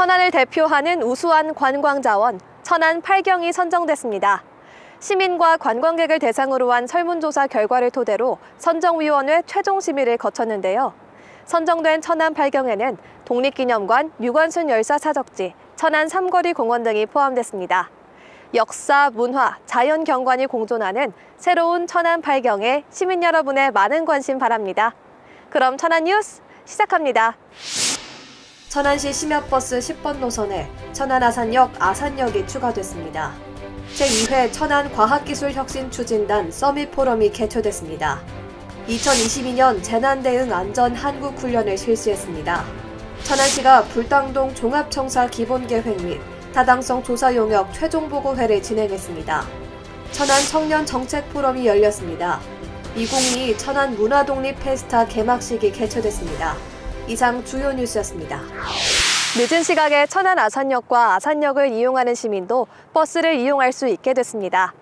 천안을 대표하는 우수한 관광자원, 천안 팔경이 선정됐습니다. 시민과 관광객을 대상으로 한 설문조사 결과를 토대로 선정위원회 최종 심의를 거쳤는데요. 선정된 천안 팔경에는 독립기념관, 유관순 열사 사적지, 천안 삼거리 공원 등이 포함됐습니다. 역사, 문화, 자연 경관이 공존하는 새로운 천안 팔경에 시민 여러분의 많은 관심 바랍니다. 그럼 천안 뉴스 시작합니다. 천안시 심야버스 10번 노선에 천안 아산역, 아산역이 추가됐습니다. 제2회 천안 과학기술혁신추진단 서밋 포럼이 개최됐습니다. 2022년 재난대응 안전 한국훈련을 실시했습니다. 천안시가 불당동 종합청사 기본계획 및 타당성 조사 용역 최종보고회를 진행했습니다. 천안 청년정책포럼이 열렸습니다. 2022 천안 문화독립 페스타 개막식이 개최됐습니다. 이상 주요 뉴스였습니다. 늦은 시각에 천안 아산역과 아산역을 이용하는 시민도 버스를 이용할 수 있게 됐습니다.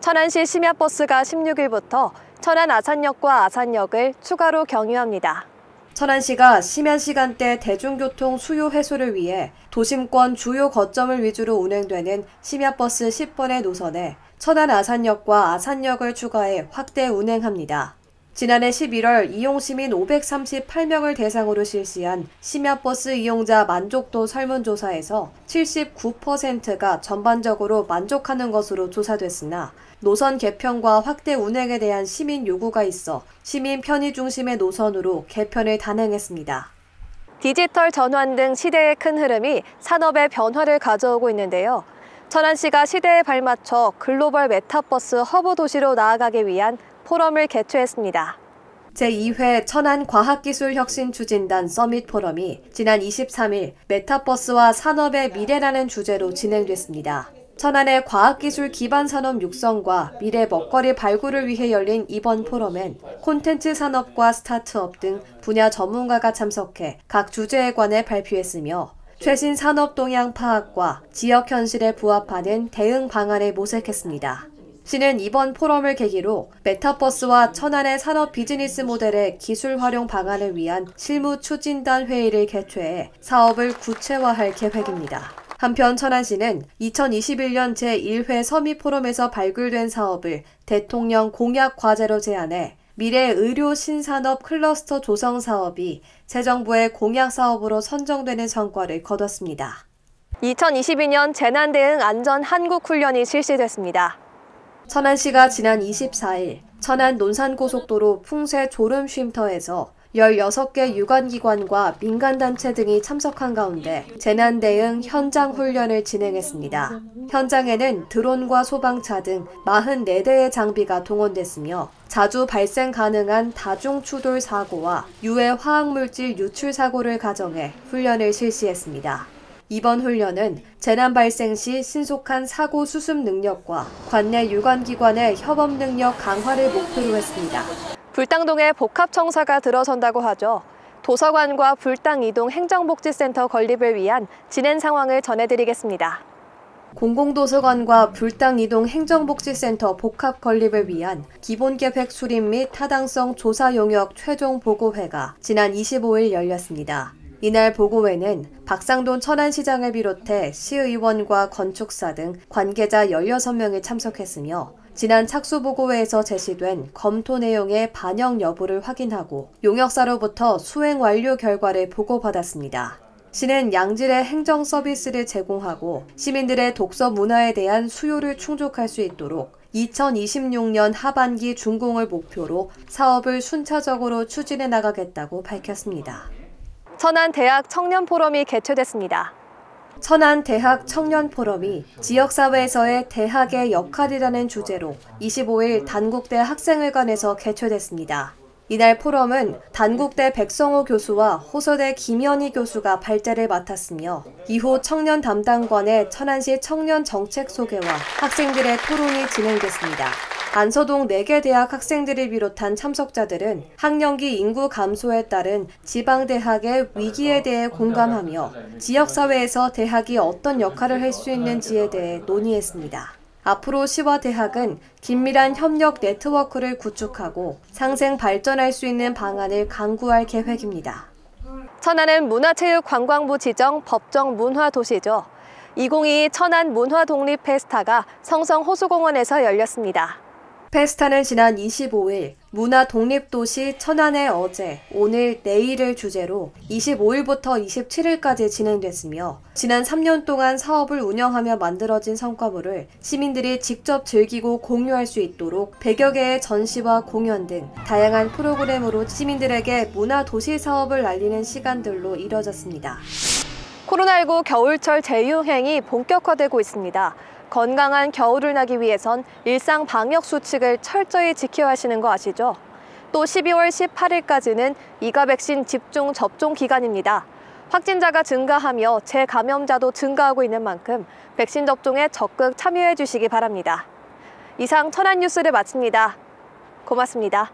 천안시 심야버스가 16일부터 천안 아산역과 아산역을 추가로 경유합니다. 천안시가 심야 시간대 대중교통 수요 해소를 위해 도심권 주요 거점을 위주로 운행되는 심야버스 10번의 노선에 천안 아산역과 아산역을 추가해 확대 운행합니다. 지난해 11월 이용시민 538명을 대상으로 실시한 심야버스 이용자 만족도 설문조사에서 79%가 전반적으로 만족하는 것으로 조사됐으나 노선 개편과 확대 운행에 대한 시민 요구가 있어 시민 편의 중심의 노선으로 개편을 단행했습니다. 디지털 전환 등 시대의 큰 흐름이 산업의 변화를 가져오고 있는데요. 천안시가 시대에 발맞춰 글로벌 메타버스 허브 도시로 나아가기 위한 포럼을 개최했습니다. 제2회 천안 과학기술혁신추진단 서밋 포럼이 지난 23일 메타버스와 산업의 미래라는 주제로 진행됐습니다. 천안의 과학기술 기반 산업 육성과 미래 먹거리 발굴을 위해 열린 이번 포럼엔 콘텐츠 산업과 스타트업 등 분야 전문가가 참석해 각 주제에 관해 발표했으며 최신 산업 동향 파악과 지역 현실에 부합하는 대응 방안을 모색했습니다. 시는 이번 포럼을 계기로 메타버스와 천안의 산업 비즈니스 모델의 기술 활용 방안을 위한 실무 추진단 회의를 개최해 사업을 구체화할 계획입니다. 한편 천안시는 2021년 제1회 서밋 포럼에서 발굴된 사업을 대통령 공약 과제로 제안해 미래 의료 신산업 클러스터 조성 사업이 새 정부의 공약 사업으로 선정되는 성과를 거뒀습니다. 2022년 재난대응 안전 한국훈련이 실시됐습니다. 천안시가 지난 24일 천안 논산고속도로 풍새 졸음쉼터에서 16개 유관기관과 민간단체 등이 참석한 가운데 재난대응 현장 훈련을 진행했습니다. 현장에는 드론과 소방차 등 44대의 장비가 동원됐으며 자주 발생 가능한 다중추돌 사고와 유해 화학물질 유출 사고를 가정해 훈련을 실시했습니다. 이번 훈련은 재난 발생 시 신속한 사고 수습 능력과 관내 유관기관의 협업 능력 강화를 목표로 했습니다. 불당동에 복합청사가 들어선다고 하죠. 도서관과 불당 이동 행정복지센터 건립을 위한 진행 상황을 전해드리겠습니다. 공공도서관과 불당 이동 행정복지센터 복합 건립을 위한 기본계획 수립 및 타당성 조사 용역 최종 보고회가 지난 25일 열렸습니다. 이날 보고회는 박상돈 천안시장을 비롯해 시의원과 건축사 등 관계자 16명이 참석했으며 지난 착수보고회에서 제시된 검토 내용의 반영 여부를 확인하고 용역사로부터 수행 완료 결과를 보고받았습니다. 시는 양질의 행정 서비스를 제공하고 시민들의 독서 문화에 대한 수요를 충족할 수 있도록 2026년 하반기 준공을 목표로 사업을 순차적으로 추진해 나가겠다고 밝혔습니다. 천안 대학 청년포럼이 개최됐습니다. 천안 대학 청년포럼이 지역사회에서의 대학의 역할이라는 주제로 25일 단국대 학생회관에서 개최됐습니다. 이날 포럼은 단국대 백성호 교수와 호서대 김현희 교수가 발제를 맡았으며 이후 청년 담당관의 천안시 청년 정책 소개와 학생들의 토론이 진행됐습니다. 안서동 4개 대학 학생들을 비롯한 참석자들은 학령기 인구 감소에 따른 지방대학의 위기에 대해 공감하며 지역사회에서 대학이 어떤 역할을 할 수 있는지에 대해 논의했습니다. 앞으로 시와 대학은 긴밀한 협력 네트워크를 구축하고 상생 발전할 수 있는 방안을 강구할 계획입니다. 천안은 문화체육관광부 지정 법정 문화도시죠. 2022 천안 문화독립 페스타가 성성 호수공원에서 열렸습니다. 페스타는 지난 25일 문화독립도시 천안의 어제, 오늘, 내일을 주제로 25일부터 27일까지 진행됐으며 지난 3년 동안 사업을 운영하며 만들어진 성과물을 시민들이 직접 즐기고 공유할 수 있도록 100여 개의 전시와 공연 등 다양한 프로그램으로 시민들에게 문화도시 사업을 알리는 시간들로 이뤄졌습니다. 코로나19 겨울철 재유행이 본격화되고 있습니다. 건강한 겨울을 나기 위해선 일상 방역 수칙을 철저히 지켜야 하시는 거 아시죠? 또 12월 18일까지는 이가 백신 집중 접종 기간입니다. 확진자가 증가하며 재감염자도 증가하고 있는 만큼 백신 접종에 적극 참여해 주시기 바랍니다. 이상 천안 뉴스를 마칩니다. 고맙습니다.